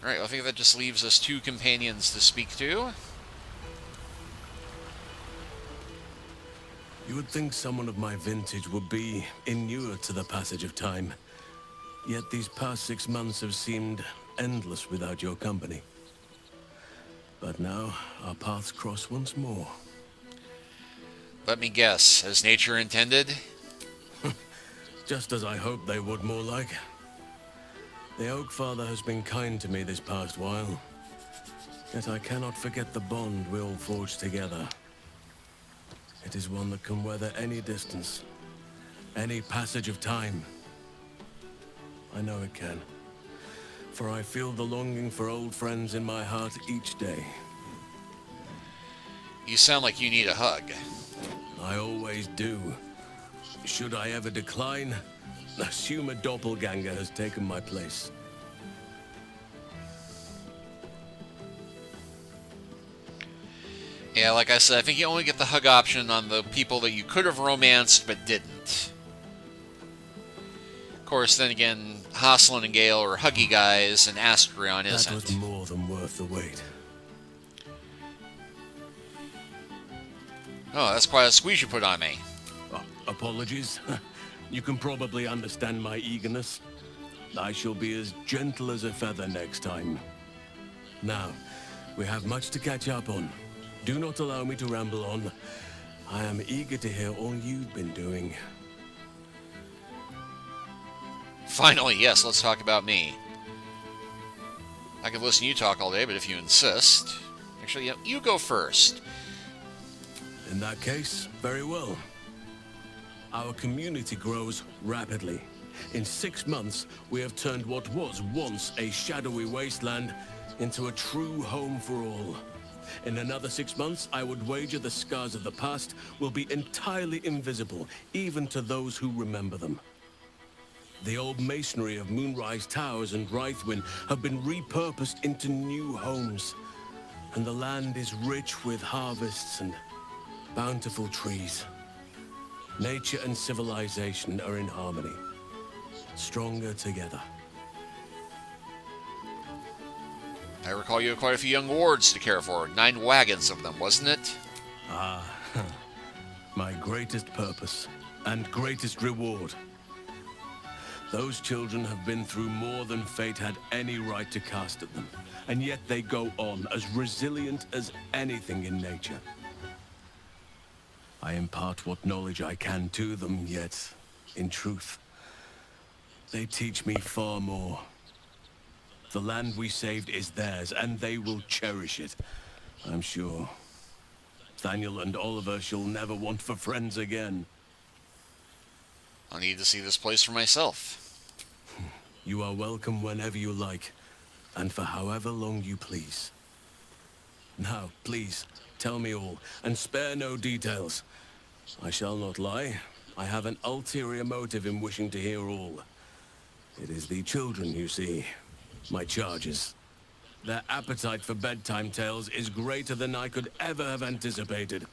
Alright, well, I think that just leaves us 2 companions to speak to. You would think someone of my vintage would be inured to the passage of time. Yet these past 6 months have seemed endless without your company. But now, our paths cross once more. Let me guess, as nature intended? Just as I hoped they would, more like. The Oak Father has been kind to me this past while. Yet I cannot forget the bond we all forged together. It is one that can weather any distance, any passage of time. I know it can. For I feel the longing for old friends in my heart each day. You sound like you need a hug. I always do. Should I ever decline, assume a doppelganger has taken my place. Yeah, like I said, I think you only get the hug option on the people that you could have romanced but didn't. Of course, then again, Halsin and Gale are huggy guys, and Astrion isn't. That was more than worth the wait. Oh, that's quite a squeeze you put on me. Apologies. You can probably understand my eagerness. I shall be as gentle as a feather next time. Now, we have much to catch up on. Do not allow me to ramble on. I am eager to hear all you've been doing. Finally, yes, let's talk about me. I could listen to you talk all day, but if you insist... Actually, yeah, you go first. In that case, very well. Our community grows rapidly. In 6 months, we have turned what was once a shadowy wasteland into a true home for all. In another 6 months, I would wager the scars of the past will be entirely invisible, even to those who remember them. The old masonry of Moonrise Towers and Rythwin have been repurposed into new homes, and the land is rich with harvests and bountiful trees. Nature and civilization are in harmony, stronger together. I recall you had quite a few young wards to care for. 9 wagons of them, wasn't it? Ah, my greatest purpose and greatest reward. Those children have been through more than fate had any right to cast at them, and yet they go on as resilient as anything in nature. I impart what knowledge I can to them, yet, in truth, they teach me far more. The land we saved is theirs, and they will cherish it, I'm sure. Daniel and Oliver shall never want for friends again. I'll need to see this place for myself. You are welcome whenever you like, and for however long you please. Now, please, tell me all, and spare no details. I shall not lie. I have an ulterior motive in wishing to hear all. It is the children, you see. My charges. Their appetite for bedtime tales is greater than I could ever have anticipated.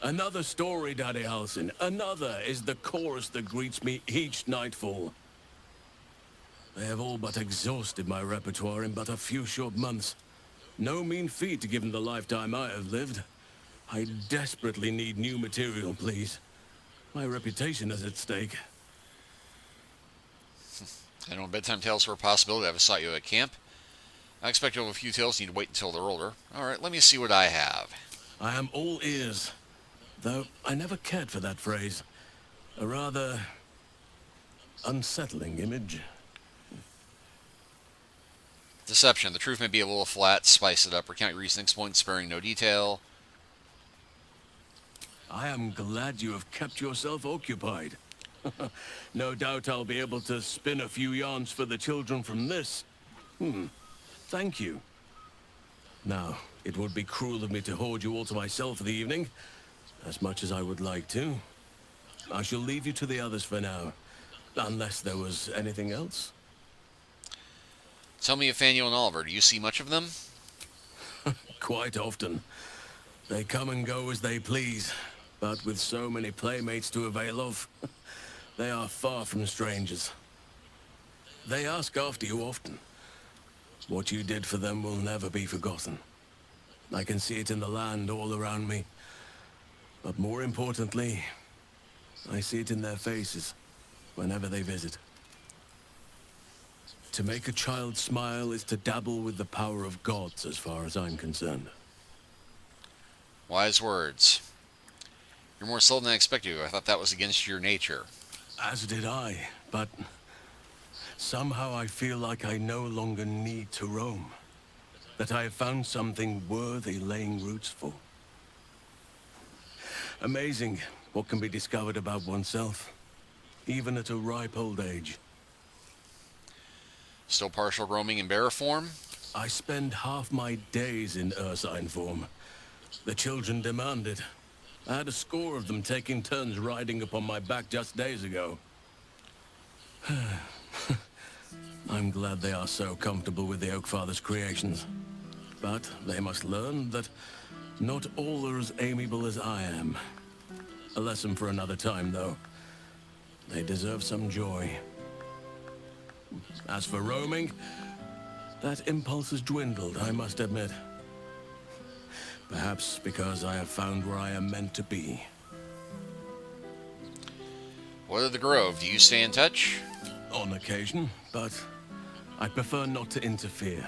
Another story, Daddy Halsin. Another is the chorus that greets me each nightfall. They have all but exhausted my repertoire in but a few short months. No mean feat given the lifetime I have lived. I desperately need new material, please. My reputation is at stake. I know bedtime tales were a possibility. I've sought you at camp. I expect you'll have a few tales need to wait until they're older. Alright, let me see what I have. I am all ears. Though I never cared for that phrase. A rather unsettling image. Deception. The truth may be a little flat. Spice it up. Recount your recent exploits, sparing no detail. I am glad you have kept yourself occupied. No doubt I'll be able to spin a few yarns for the children from this. Thank you. Now, it would be cruel of me to hoard you all to myself for the evening, as much as I would like to. I shall leave you to the others for now, unless there was anything else. Tell me, Nathaniel and Oliver, do you see much of them? Quite often. They come and go as they please, but with so many playmates to avail of, they are far from strangers. They ask after you often. What you did for them will never be forgotten. I can see it in the land all around me. But more importantly, I see it in their faces whenever they visit. To make a child smile is to dabble with the power of gods, as far as I'm concerned. Wise words. You're more subtle than I expected you. I thought that was against your nature. As did I, but somehow I feel like I no longer need to roam. That I have found something worthy laying roots for. Amazing what can be discovered about oneself, even at a ripe old age. Still partial roaming in bearer form? I spend half my days in ursine form. The children demand it. I had a score of them taking turns riding upon my back just days ago. I'm glad they are so comfortable with the Oakfather's creations. But they must learn that not all are as amiable as I am. A lesson for another time, though. They deserve some joy. As for roaming, that impulse has dwindled, I must admit. Perhaps because I have found where I am meant to be. What of the Grove? Do you stay in touch? On occasion, but I prefer not to interfere.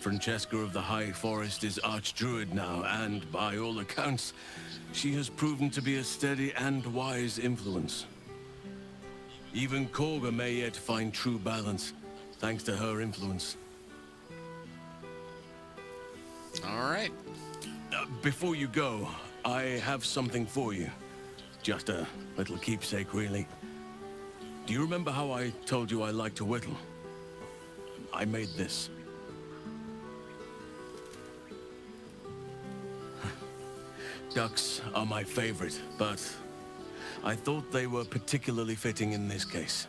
Francesca of the High Forest is Archdruid now, and by all accounts, she has proven to be a steady and wise influence. Even Korga may yet find true balance, thanks to her influence. All right. Before you go, I have something for you. Just a little keepsake, really. Do you remember how I told you I like to whittle? I made this. Ducks are my favorite, but I thought they were particularly fitting in this case.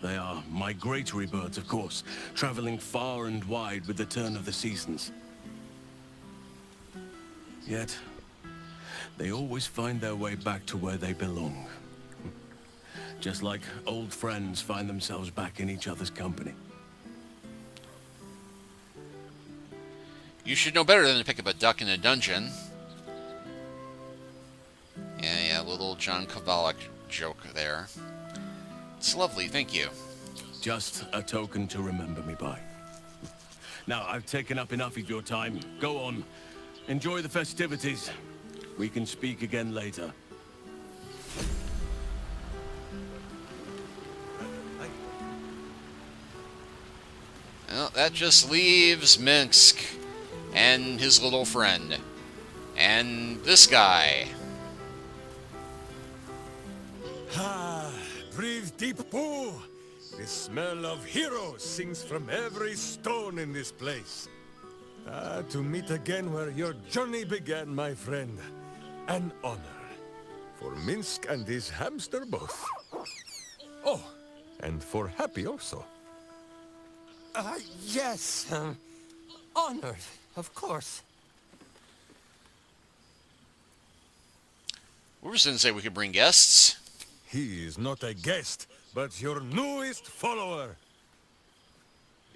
They are migratory birds, of course, traveling far and wide with the turn of the seasons. Yet, they always find their way back to where they belong. Just like old friends find themselves back in each other's company. You should know better than to pick up a duck in a dungeon. Yeah, little John Kovalik joke there. It's lovely, thank you. Just a token to remember me by. Now, I've taken up enough of your time. Go on. Enjoy the festivities. We can speak again later. Well, that just leaves Minsc and his little friend. And this guy. Ah, breathe deep, Pooh. The smell of heroes sings from every stone in this place. To meet again where your journey began, my friend. An honor. For Minsc and his hamster both. Oh, and for Happy also. Yes. Honored, of course. We were going to say we could bring guests. He is not a guest, but your newest follower.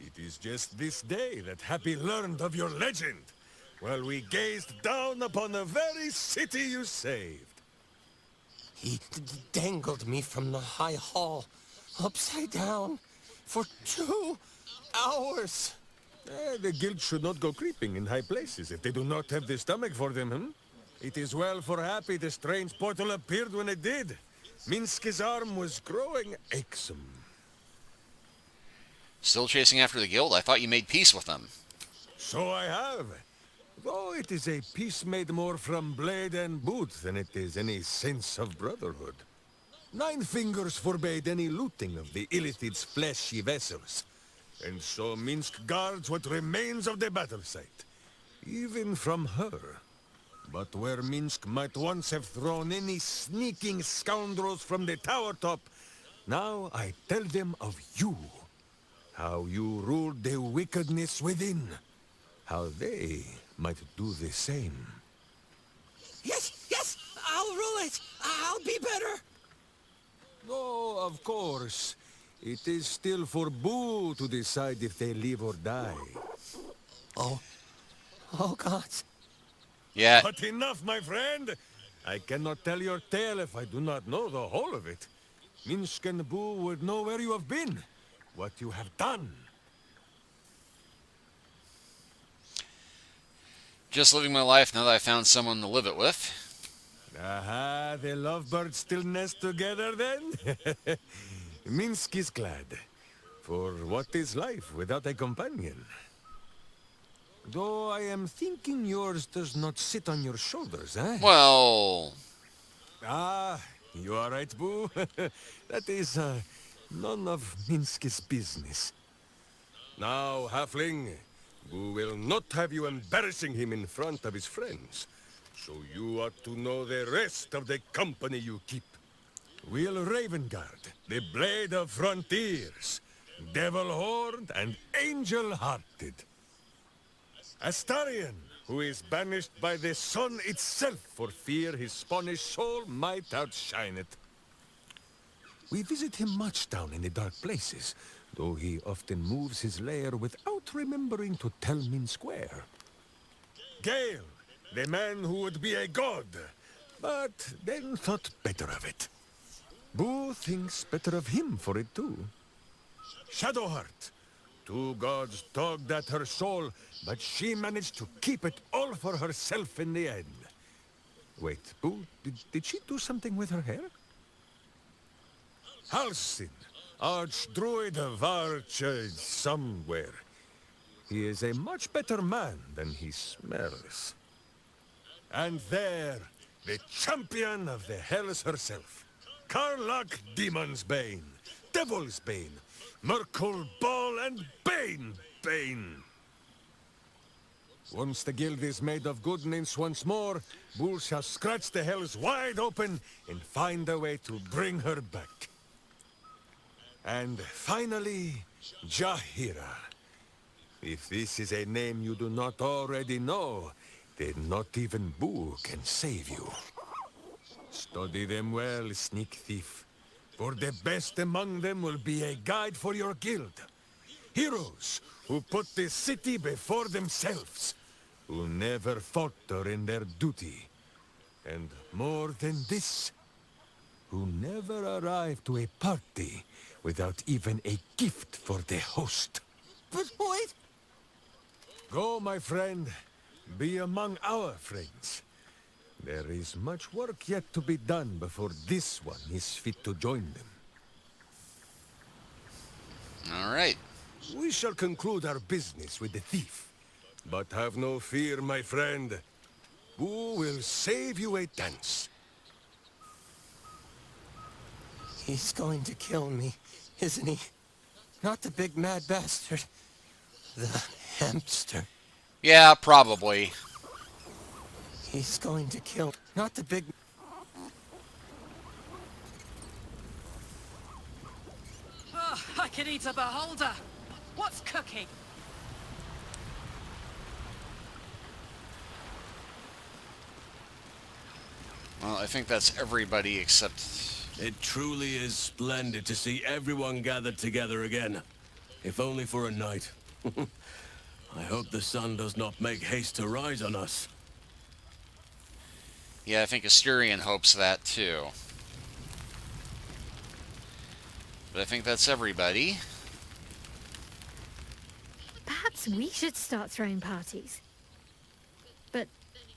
It is just this day that Happy learned of your legend, while we gazed down upon the very city you saved. He dangled me from the high hall, upside down, for 2 hours. The guild should not go creeping in high places if they do not have the stomach for them, hmm? It is well for Happy the strange portal appeared when it did. Minsc's arm was growing achsome. Still chasing after the guild? I thought you made peace with them. So I have. Though it is a peace made more from blade and boot than it is any sense of brotherhood. 9 Fingers forbade any looting of the Illithid's fleshy vessels. And so Minsc guards what remains of the battle site. Even from her. But where Minsc might once have thrown any sneaking scoundrels from the tower top, now I tell them of you. How you ruled the wickedness within. How they might do the same. Yes, I'll rule it. I'll be better. Oh, of course. It is still for Boo to decide if they live or die. Oh. Oh, gods. Yeah, But enough, my friend! I cannot tell your tale if I do not know the whole of it. Minsc and Boo would know where you have been, what you have done. just living my life now that I found someone to live it with. Aha, the lovebirds still nest together then? Minsc is glad. For what is life without a companion? Though I am thinking yours does not sit on your shoulders, eh? Well, Ah, you are right, Boo. That is, none of Minsc's business. Now, Halfling, Boo will not have you embarrassing him in front of his friends. So you ought to know the rest of the company you keep. Will Ravengard, the Blade of Frontiers, Devil-Horned and Angel-Hearted. Astarion, who is banished by the sun itself for fear his Spanish soul might outshine it. We visit him much down in the dark places, though he often moves his lair without remembering to tell Minsc where. Gale, the man who would be a god, but then thought better of it. Boo thinks better of him for it too. Shadowheart, two gods tugged at her soul, but she managed to keep it all for herself in the end. Wait, Boo, did she do something with her hair? Halsin, Archdruid of Arch somewhere. He is a much better man than he smells. And there, the champion of the Hells herself. Karlach Demon's Bane, Devil's Bane, Merkul Ball and Bane. Once the guild is made of good nymphs once more, Bull shall scratch the Hells wide open and find a way to bring her back. And finally, Jahira. If this is a name you do not already know, then not even Boo can save you. Study them well, sneak thief. For the best among them will be a guide for your guild. Heroes who put the city before themselves. Who never falter in their duty. And more than this, who never arrive to a party without even a gift for the host. But wait! Go, my friend. Be among our friends. There is much work yet to be done before this one is fit to join them. all right. We shall conclude our business with the thief. But have no fear, my friend. Boo will save you a dance. He's going to kill me, isn't he? Not the big mad bastard. The hamster. Yeah, probably. He's going to kill... Not the big... Oh, I could eat a beholder. What's cooking? Well, I think that's everybody except... It truly is splendid to see everyone gathered together again. If only for a night. I hope the sun does not make haste to rise on us. Yeah, I think Astarion hopes that too. But I think that's everybody. Perhaps we should start throwing parties. But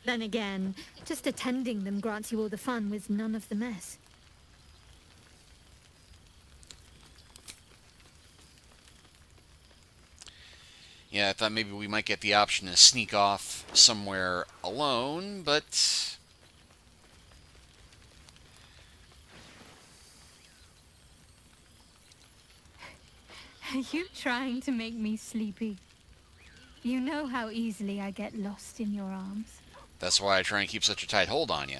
then again, just attending them grants you all the fun with none of the mess. Yeah, I thought maybe we might get the option to sneak off somewhere alone, but... Are you trying to make me sleepy? You know how easily I get lost in your arms. That's why I try and keep such a tight hold on you.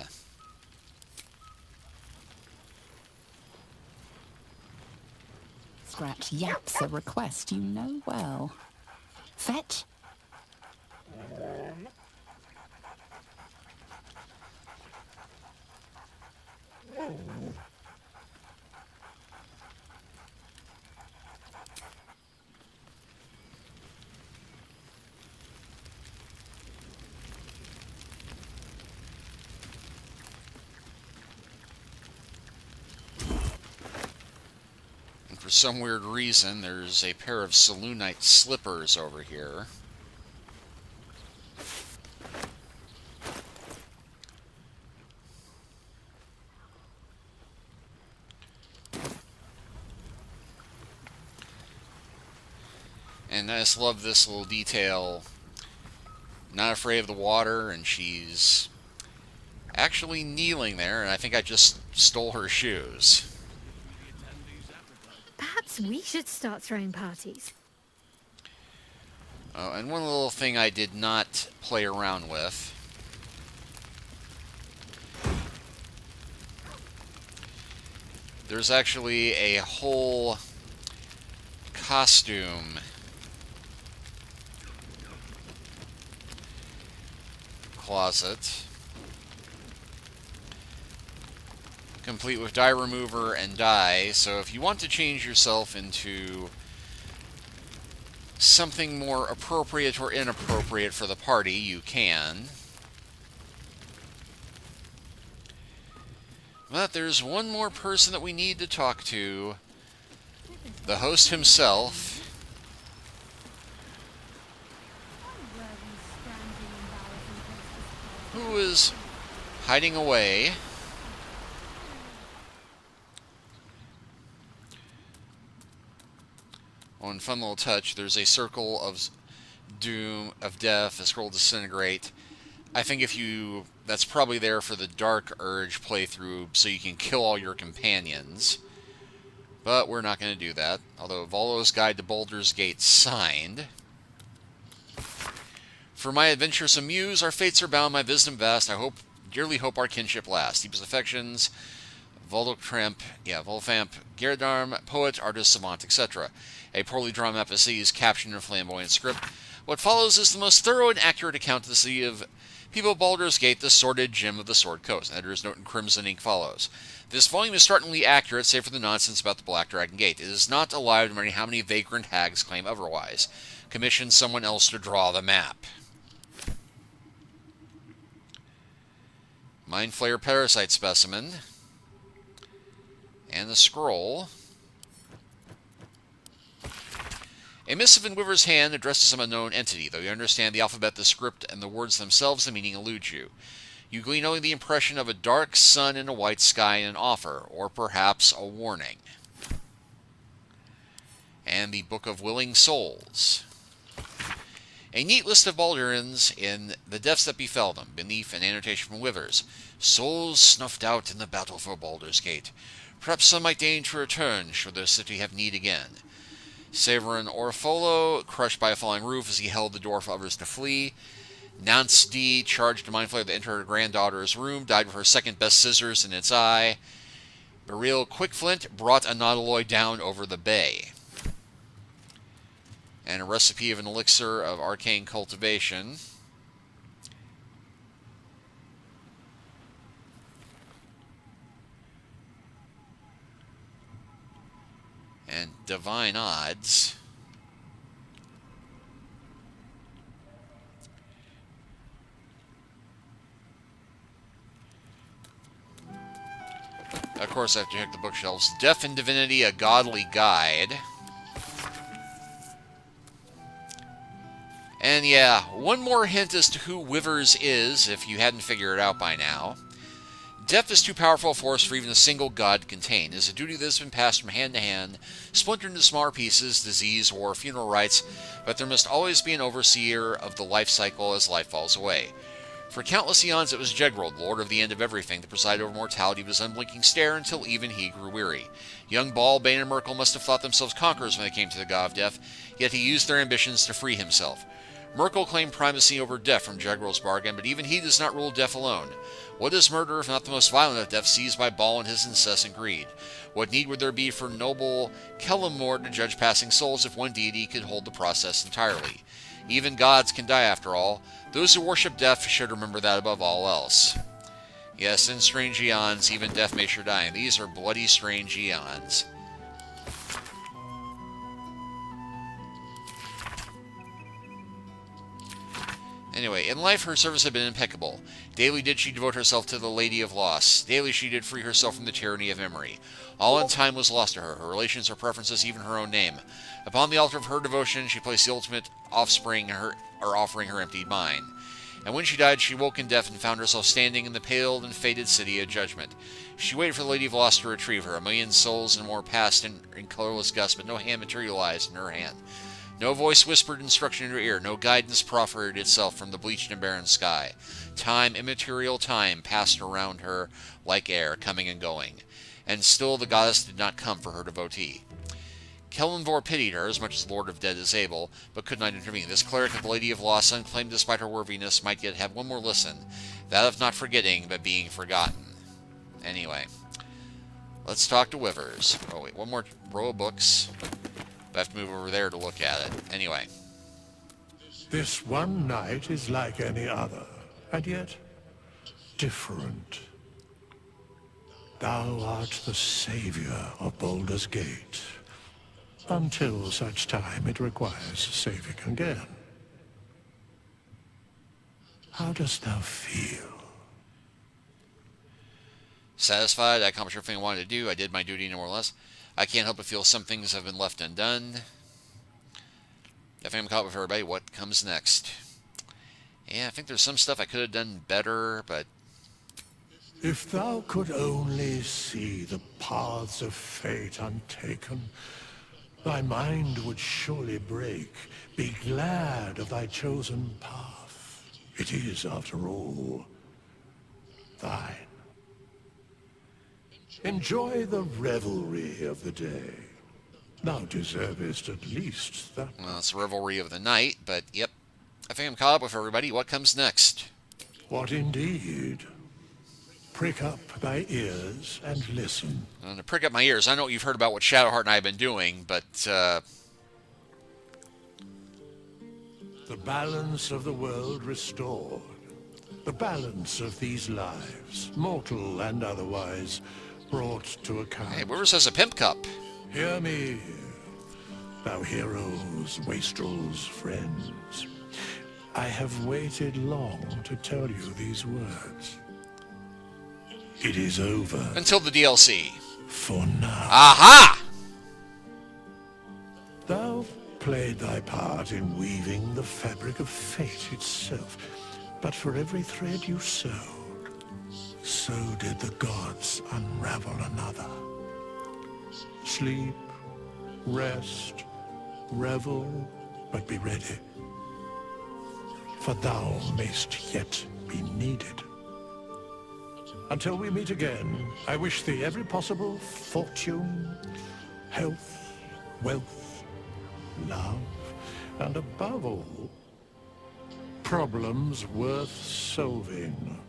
Scratch yaps a request you know well. Fetch. some weird reason, there's a pair of Selûnite slippers over here. And I just love this little detail. Not afraid of the water, and she's actually kneeling there, and I think I just stole her shoes. Perhaps we should start throwing parties. Oh, and one little thing I did not play around with. There's actually a whole costume closet, complete with dye remover and dye, so if you want to change yourself into something more appropriate or inappropriate for the party, you can. But there's one more person that we need to talk to. The host himself. Who is hiding away. Oh, and fun little touch, there's a circle of doom, of death, a scroll disintegrate. I think that's probably there for the Dark Urge playthrough, so you can kill all your companions. But we're not going to do that. Although Volo's Guide to Baldur's Gate signed. For my adventuresome muse, our fates are bound, my wisdom vast. I dearly hope our kinship lasts. Deepest affections, Voltramp, Gerdarm, poet, artist, savant, etc. A poorly drawn map of cities captioned in flamboyant script. What follows is the most thorough and accurate account of the city of people of Baldur's Gate, the sordid gem of the Sword Coast. Editor's note in crimson ink follows. This volume is startlingly accurate, save for the nonsense about the Black Dragon Gate. It is not alive no matter how many vagrant hags claim otherwise. Commission someone else to draw the map. Mind Flayer Parasite Specimen. And the scroll. A missive in Wyver's hand addressed to some unknown entity. Though you understand the alphabet, the script, and the words themselves, the meaning eludes you. You glean only the impression of a dark sun in a white sky and an offer, or perhaps a warning. And the Book of Willing Souls. A neat list of Baldurins in the deaths that befell them, beneath an annotation from Wyvers. Souls snuffed out in the battle for Baldur's Gate. Perhaps some might deign to return, should their city have need again. Severin Orfolo, crushed by a falling roof as he held the door for others to flee. Nance D, charged to Mind Flayer to enter her granddaughter's room, died with her second best scissors in its eye. Beryl Quickflint brought a nautiloid down over the bay. And a recipe of an elixir of arcane cultivation. And divine odds. Of course, I have to check the bookshelves. Death and Divinity, a Godly Guide. And yeah, one more hint as to who Wyvers is, if you hadn't figured it out by now. Death is too powerful a force for even a single god to contain. It is a duty that has been passed from hand to hand, splintered into smaller pieces, disease, war, funeral rites, but there must always be an overseer of the life cycle as life falls away. For countless eons it was Jegrold, lord of the end of everything, that presided over mortality with his unblinking stare until even he grew weary. Young Ball, Bane, and Merkel must have thought themselves conquerors when they came to the god of death, yet he used their ambitions to free himself. Merkel claimed primacy over death from Jegrold's bargain, but even he does not rule death alone. What is murder if not the most violent of death seized by Ball and his incessant greed? What need would there be for noble Kellamore to judge passing souls if one deity could hold the process entirely? Even gods can die after all. Those who worship death should remember that above all else. Yes, in strange eons, even death may sure die, and these are bloody strange eons. Anyway, in life her service had been impeccable. Daily did she devote herself to the Lady of Loss. Daily she did free herself from the tyranny of memory. All in time was lost to her, her relations, her preferences, even her own name. Upon the altar of her devotion, she placed the ultimate offspring, offering her emptied mind. And when she died, she woke in death and found herself standing in the paled and fated city of judgment. She waited for the Lady of Loss to retrieve her. A million souls and more passed in colorless gusts, but no hand materialized in her hand. No voice whispered instruction in her ear. No guidance proffered itself from the bleached and barren sky. Time, immaterial time, passed around her like air, coming and going. And still the goddess did not come for her devotee. Kellenvor pitied her, as much as Lord of Dead is able, but could not intervene. This cleric of the Lady of Loss, unclaimed despite her worthiness, might yet have one more listen. That of not forgetting, but being forgotten. Anyway, let's talk to Wivers. Oh wait, one more row of books. I have to move over there to look at it. Anyway. This one night is like any other, and yet different. Thou art the savior of Baldur's Gate, until such time it requires saving again. How dost thou feel? Satisfied, I accomplished everything I wanted to do. I did my duty, no more or less. I can't help but feel some things have been left undone. I think I'm caught with everybody. What comes next? Yeah, I think there's some stuff I could have done better, but... If thou could only see the paths of fate untaken, thy mind would surely break. Be glad of thy chosen path. It is, after all, thine. Enjoy the revelry of the day. Thou deservest at least that. Well, it's the revelry of the night, but yep. I think I'm caught up with everybody. What comes next? What indeed? Prick up thy ears and listen. To prick up my ears, I know you've heard about what Shadowheart and I have been doing, but, The balance of the world restored. The balance of these lives, mortal and otherwise, brought to account. Hey, Wivers has a pimp cup. Hear me, thou heroes, wastrels, friends. I have waited long to tell you these words. It is over. Until the DLC. For now. Aha! Thou played thy part in weaving the fabric of fate itself, but for every thread you sewed, so did the gods unravel another. Sleep, rest, revel, but be ready. For thou mayst yet be needed. Until we meet again, I wish thee every possible fortune, health, wealth, love, and above all, problems worth solving.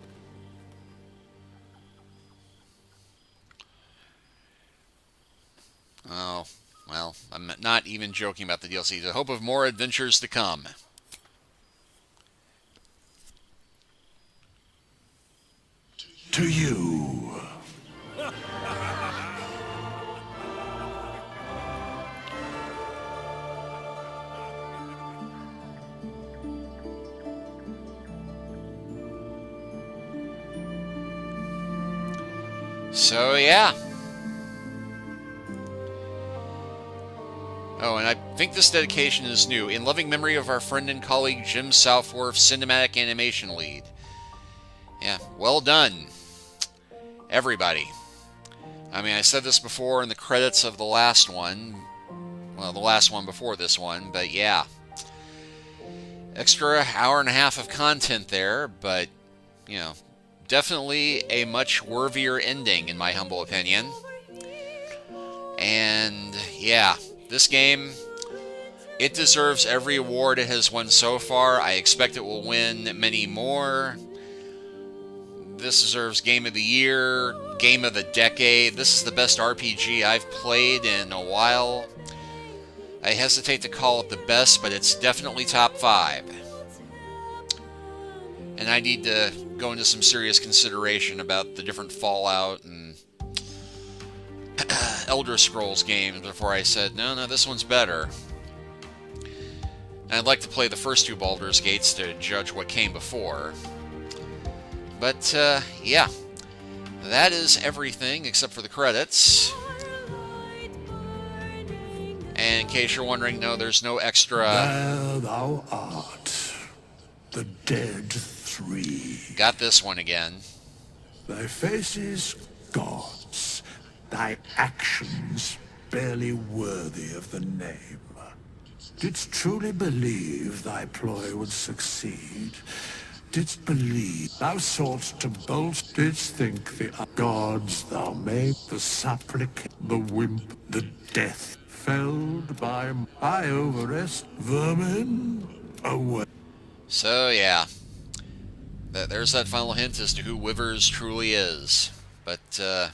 Oh, well, I'm not even joking about the DLC. The hope of more adventures to come. To you. So, yeah. Oh, and I think this dedication is new. In loving memory of our friend and colleague Jim Southworth, cinematic animation lead. Yeah, well done, everybody. I mean, I said this before in the credits of the last one. Well, the last one before this one, but yeah. Extra hour and a half of content there, but, you know, definitely a much worthier ending, in my humble opinion. And, yeah, this game, it deserves every award it has won so far. I expect it will win many more. This deserves Game of the Year, Game of the Decade. This is the best RPG I've played in a while. I hesitate to call it the best, but it's definitely top 5. And I need to go into some serious consideration about the different Fallout and Elder Scrolls games before I said, no, this one's better. And I'd like to play the first two Baldur's Gates to judge what came before. But, yeah. That is everything except for the credits. And in case you're wondering, no, there's no extra... There thou art, the dead three. Got this one again. Thy face is gods, thy actions barely worthy of the name. Didst truly believe thy ploy would succeed? Didst believe thou soughtst to bolt? Didst think the gods thou made, the supplicant, the wimp, the death, felled by I overest vermin away? So, yeah. There's that final hint as to who Wivers truly is. But,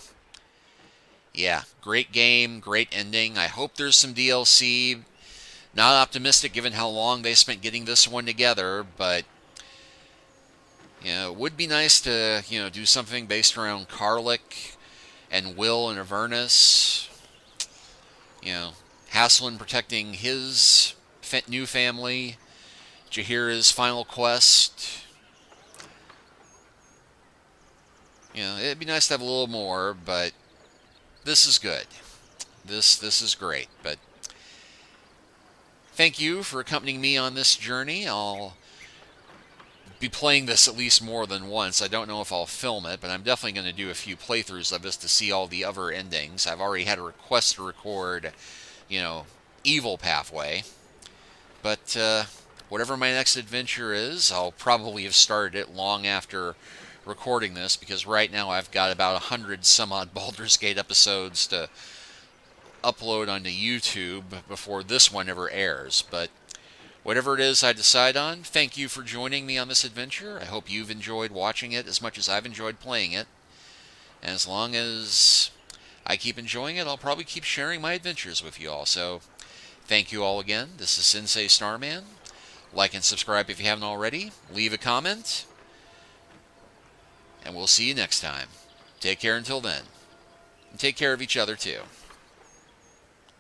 yeah. Great game, great ending. I hope there's some DLC. Not optimistic given how long they spent getting this one together, but, you know, it would be nice to, you know, do something based around Karlik and Will and Avernus. You know, Halsin protecting his new family. Jaheira's final quest. You know, it'd be nice to have a little more, but this is good. This is great, but thank you for accompanying me on this journey. I'll be playing this at least more than once. I don't know if I'll film it, but I'm definitely going to do a few playthroughs of this to see all the other endings. I've already had a request to record, you know, Evil Pathway. But whatever my next adventure is, I'll probably have started it long after recording this, because right now I've got about 100 some odd Baldur's Gate episodes to upload onto YouTube before this one ever airs. But whatever it is I decide on, thank you for joining me on this adventure. I hope you've enjoyed watching it as much as I've enjoyed playing it. And as long as I keep enjoying it, I'll probably keep sharing my adventures with you all. So thank you all again. This is Sensei Starman. Like and subscribe if you haven't already. Leave a comment. And we'll see you next time. Take care until then. And take care of each other too.